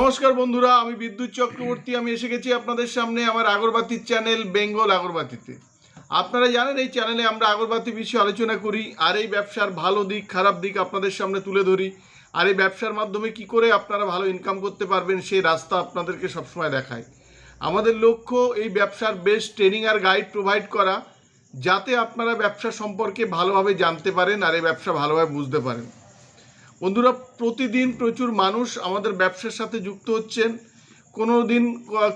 নমস্কার বন্ধুরা, আমি বিদ্যুৎ চক্রবর্তী। আমি এসে গেছি আপনাদের সামনে আমার আগরবাতির চ্যানেল বেঙ্গল আগরবাতিতে। আপনারা জানেন এই চ্যানেলে আমরা আগরবাতি বিষয়ে আলোচনা করি, আর এই ব্যবসার ভালো দিক খারাপ দিক আপনাদের সামনে তুলে ধরি, আর এই ব্যবসার মাধ্যমে কি করে আপনারা ভালো ইনকাম করতে পারবেন সেই রাস্তা আপনাদেরকে সবসময় দেখাই। আমাদের লক্ষ্য এই ব্যবসার বেস্ট ট্রেনিং আর গাইড প্রোভাইড করা, যাতে আপনারা ব্যবসা সম্পর্কে ভালোভাবে জানতে পারেন আর এই ব্যবসা ভালোভাবে বুঝতে পারেন। বন্ধুরা, প্রতিদিন প্রচুর মানুষ আমাদের ব্যবসার সাথে যুক্ত হচ্ছেন। কোনো দিন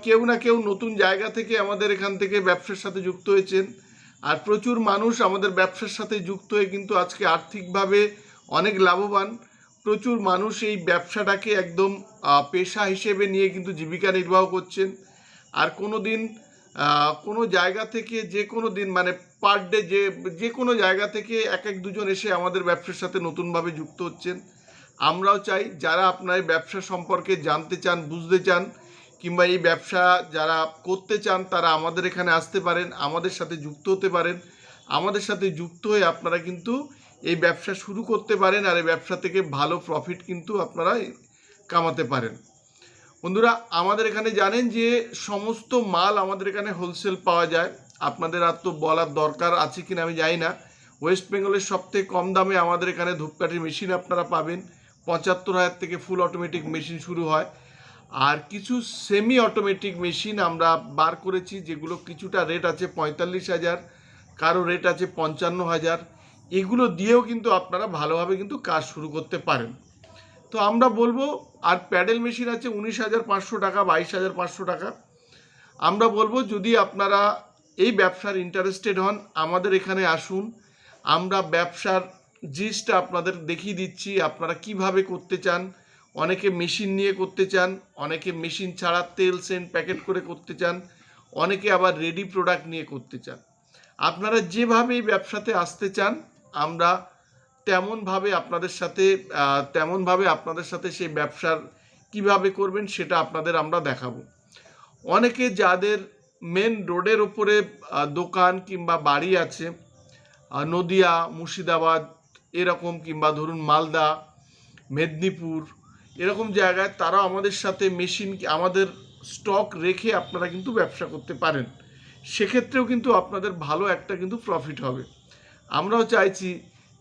কেউ না কেউ নতুন জায়গা থেকে আমাদের এখান থেকে ব্যবসার সাথে যুক্ত হয়েছেন, আর প্রচুর মানুষ আমাদের ব্যবসার সাথে যুক্ত হয়ে কিন্তু আজকে আর্থিকভাবে অনেক লাভবান। প্রচুর মানুষ এই ব্যবসাটাকে একদম পেশা হিসেবে নিয়ে কিন্তু জীবিকা নির্বাহ করছেন। আর কোনো দিন কোনো জায়গা থেকে যে কোনো দিন মানে পার ডে যে কোনো জায়গা থেকে এক দুজন এসে আমাদের ব্যবসার সাথে নতুনভাবে যুক্ত হচ্ছেন। আমরাও চাই যারা আপনার এই ব্যবসা সম্পর্কে জানতে চান, বুঝতে চান, কিংবা এই ব্যবসা যারা করতে চান তারা আমাদের এখানে আসতে পারেন, আমাদের সাথে যুক্ত হতে পারেন। আমাদের সাথে যুক্ত হয়ে আপনারা কিন্তু এই ব্যবসা শুরু করতে পারেন, আর এই ব্যবসা থেকে ভালো প্রফিট কিন্তু আপনারা কামাতে পারেন। বন্ধুরা, আমাদের এখানে জানেন যে সমস্ত মাল আমাদের এখানে হোলসেল পাওয়া যায়। আপনাদের আর তো বলার দরকার আছে কিনা আমি জানি না। ওয়েস্ট বেঙ্গলের সবথেকে কম দামে আমাদের এখানে ধূপকাঠির মেশিন আপনারা পাবেন। 75,000 থেকে ফুল অটোমেটিক মেশিন শুরু হয়, আর কিছু সেমি অটোমেটিক মেশিন আমরা বার করেছি, যেগুলো কিছুটা রেট আছে 45,000, কারো রেট আছে 55,000। এগুলো দিয়েও কিন্তু আপনারা ভালোভাবে কিন্তু কাজ শুরু করতে পারেন। তো আমরা বলবো, আর প্যাডেল মেশিন আছে 19,500 টাকা, 22,500 টাকা। আমরা বলবো যদি আপনারা এই ব্যবসার ইন্টারেস্টেড হন আমাদের এখানে আসুন। আমরা ব্যবসার জিনিসটা আপনাদের দেখিয়ে দিচ্ছি আপনারা কিভাবে করতে চান। অনেকে মেশিন নিয়ে করতে চান, অনেকে মেশিন ছাড়া তেল সেন্ট প্যাকেট করে করতে চান, অনেকে আবার রেডি প্রোডাক্ট নিয়ে করতে চান। আপনারা যেভাবে এই ব্যবসাতে আসতে চান আমরা তেমনভাবে আপনাদের সাথে সেই ব্যবসার কিভাবে করবেন সেটা আপনাদের আমরা দেখাবো। অনেকে যাদের মেন রোডের ওপরে দোকান কিংবা বাড়ি আছে, নদিয়া, মুর্শিদাবাদ এরকম, কিংবা ধরুন মালদা, মেদিনীপুর এরকম জায়গায়, তারা আমাদের সাথে মেশিন আমাদের স্টক রেখে আপনারা কিন্তু ব্যবসা করতে পারেন। সেক্ষেত্রেও কিন্তু আপনাদের ভালো একটা কিন্তু প্রফিট হবে। আমরাও চাইছি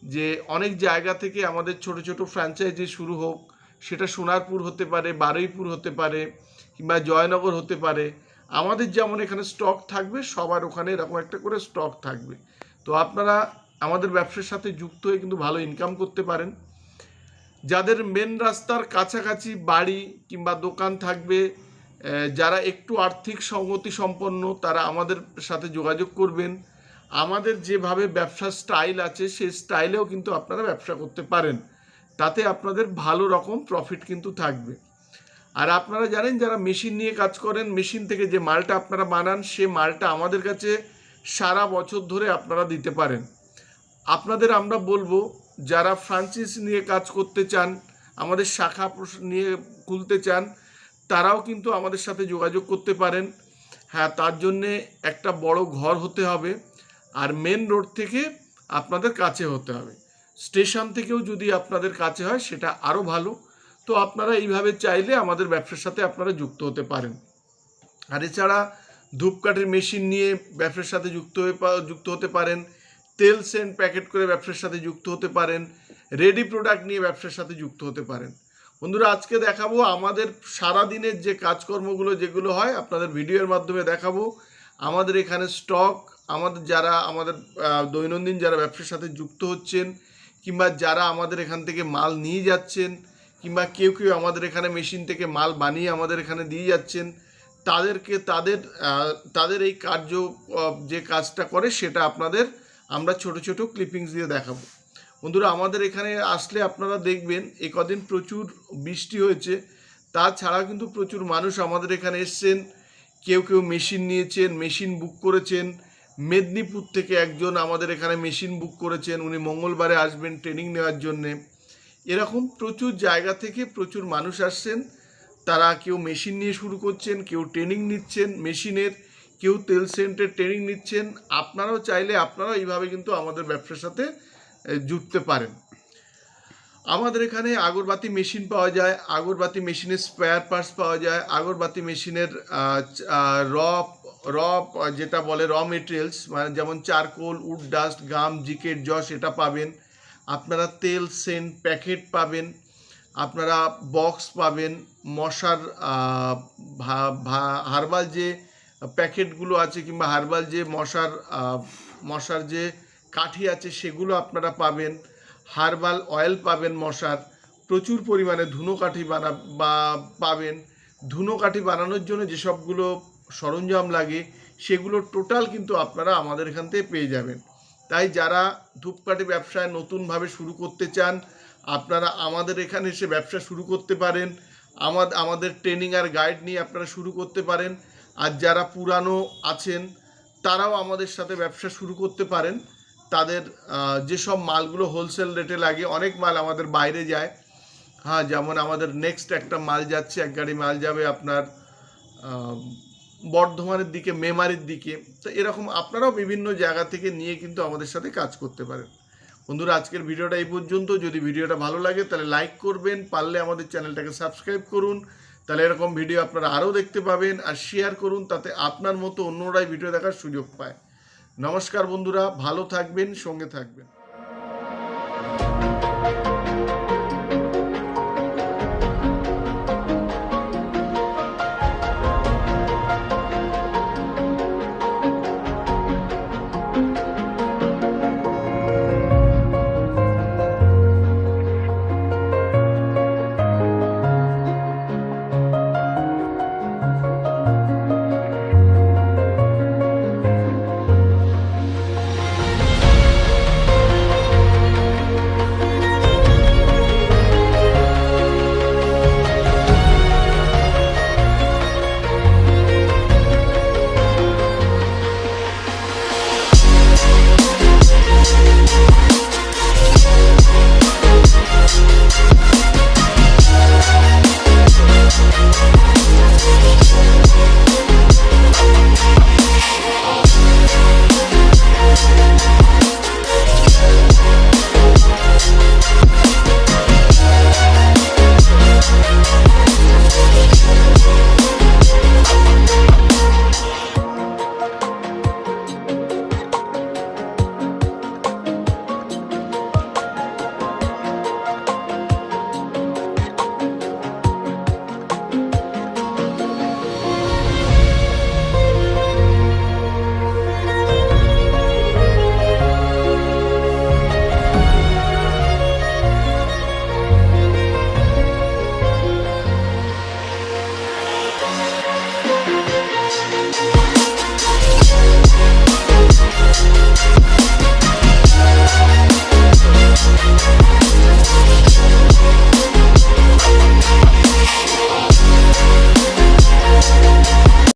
যে অনেক জায়গা থেকে আমাদের ছোট ছোট ফ্র্যাঞ্চাইজি শুরু হোক, সেটা সোনারপুর হতে পারে, বারুইপুর হতে পারে, কিংবা জয়নগর হতে পারে। আমাদের যেমন এখানে স্টক থাকবে, সবার ওখানে এরকম একটা করে স্টক থাকবে। তো আপনারা আমাদের ব্যবসার সাথে যুক্ত হয়ে কিন্তু ভালো ইনকাম করতে পারেন। যাদের মেন রাস্তার কাছাকাছি বাড়ি কিংবা দোকান থাকবে, যারা একটু আর্থিক সঙ্গতি সম্পন্ন, তারা আমাদের সাথে যোগাযোগ করবেন। আমাদের যেভাবে ব্যবসার স্টাইল আছে সেই স্টাইলেও কিন্তু আপনারা ব্যবসা করতে পারেন, তাতে আপনাদের ভালো রকম প্রফিট কিন্তু থাকবে। আর আপনারা জানেন যারা মেশিন নিয়ে কাজ করেন, মেশিন থেকে যে মালটা আপনারা বানান সে মালটা আমাদের কাছে সারা বছর ধরে আপনারা দিতে পারেন। আপনাদের আমরা বলবো যারা ফ্রাঞ্চাইজি নিয়ে কাজ করতে চান, আমাদের শাখা নিয়ে খুলতে চান, তারাও কিন্তু আমাদের সাথে যোগাযোগ করতে পারেন। হ্যাঁ, তার জন্যে একটা বড় ঘর হতে হবে, আর মেন রোড থেকে আপনাদের কাছে হতে হবে। স্টেশন থেকেও যদি আপনাদের কাছে হয় সেটা আরও ভালো। তো আপনারা এইভাবে চাইলে আমাদের ব্যবসার সাথে আপনারা যুক্ত হতে পারেন। আর এছাড়া ধূপকাঠির মেশিন নিয়ে ব্যবসার সাথে যুক্ত হতে পারেন, তেল সেন্ট প্যাকেট করে ব্যবসার সাথে যুক্ত হতে পারেন, রেডি প্রোডাক্ট নিয়ে ব্যবসার সাথে যুক্ত হতে পারেন। বন্ধুরা, আজকে দেখাবো আমাদের সারাদিনের যে কাজকর্মগুলো যেগুলো হয় আপনাদের ভিডিওর মাধ্যমে দেখাবো। আমাদের এখানে স্টক, যারা আমাদের দৈনন্দিন যারা ব্যবসার সাথে যুক্ত হচ্ছেন, কিংবা যারা আমাদের এখান থেকে মাল নিয়ে যাচ্ছেন, কিংবা কেউ আমাদের এখানে মেশিন থেকে মাল বানিয়ে আমাদের এখানে দিয়ে যাচ্ছেন, তাদেরকে তাদের এই যে কাজটা করে সেটা আপনাদের আমরা ছোট ছোট ক্লিপিংস দিয়ে দেখাবো। বন্ধুরা, আমাদের এখানে আসলে আপনারা দেখবেন এই কদিন প্রচুর বৃষ্টি হয়েছে, তাছাড়াও কিন্তু প্রচুর মানুষ আমাদের এখানে এসছেন। কেউ মেশিন নিয়েছেন, মেশিন বুক করেছেন। মেদিনীপুর থেকে একজন আমাদের এখানে মেশিন বুক করেছেন, উনি মঙ্গলবারে আসবেন ট্রেনিং নেওয়ার জন্যে। এরকম প্রচুর জায়গা থেকে প্রচুর মানুষ আসছেন, তারা কেউ মেশিন নিয়ে শুরু করছেন, কেউ ট্রেনিং নিচ্ছেন মেশিনের, কেউ তেল সেন্টের ট্রেনিং নিচ্ছেন। আপনারাও চাইলে আপনারাও এইভাবে কিন্তু আমাদের ব্যবসার সাথে জুড়তে পারেন। আমাদের এখানে আগরবাতি মেশিন পাওয়া যায়, আগরবাতি মেশিনের স্পেয়ার পার্টস পাওয়া যায়, আগরবাতি মেশিনের র র যেটা বলে র মেটেরিয়ালস, মানে যেমন charcoal, would dust, gum, জিকেট, Jos, এটা পাবেন। আপনারা তেল, সেন্ট প্যাকেট পাবেন, আপনারা বক্স পাবেন, মশার হার্বাল যে প্যাকেটগুলো আছে কিংবা হার্বাল যে মশার যে কাঠি আছে সেগুলো আপনারা পাবেন। হার্বাল অয়েল পাবেন মশার, প্রচুর পরিমাণে ধুনো কাঠি পাবেন। ধুনো কাঠি বানানোর জন্য যেসবগুলো সরঞ্জাম লাগে সেগুলো টোটাল কিন্তু আপনারা আমাদের এখান থেকে পেয়ে যাবেন। তাই যারা ধূপকাঠি ব্যবসায় নতুনভাবে শুরু করতে চান, আপনারা আমাদের এখানে এসে ব্যবসা শুরু করতে পারেন। আমাদের ট্রেনিং আর গাইড নিয়ে আপনারা শুরু করতে পারেন। আর যারা পুরানো আছেন তারাও আমাদের সাথে ব্যবসা শুরু করতে পারেন। তাদের যেসব মালগুলো হোলসেল রেটে লাগে, অনেক মাল আমাদের বাইরে যায়। হ্যাঁ, যেমন আমাদের নেক্সট একটা মাল যাচ্ছে, এক গাড়ি মাল যাবে আপনার বর্ধমানের দিকে, মেমারির দিকে। তো এরকম আপনারাও বিভিন্ন জায়গা থেকে নিয়ে কিন্তু আমাদের সাথে কাজ করতে পারেন। বন্ধুরা, আজকের ভিডিওটা এই পর্যন্ত। যদি ভিডিওটা ভালো লাগে তাহলে লাইক করবেন, পারলে আমাদের চ্যানেলটাকে সাবস্ক্রাইব করুন, তাহলে এরকম ভিডিও আপনারা আরও দেখতে পাবেন। আর শেয়ার করুন, তাতে আপনার মতো অন্যরাই ভিডিও দেখার সুযোগ পায়। নমস্কার বন্ধুরা, ভালো থাকবেন, সঙ্গে থাকবেন।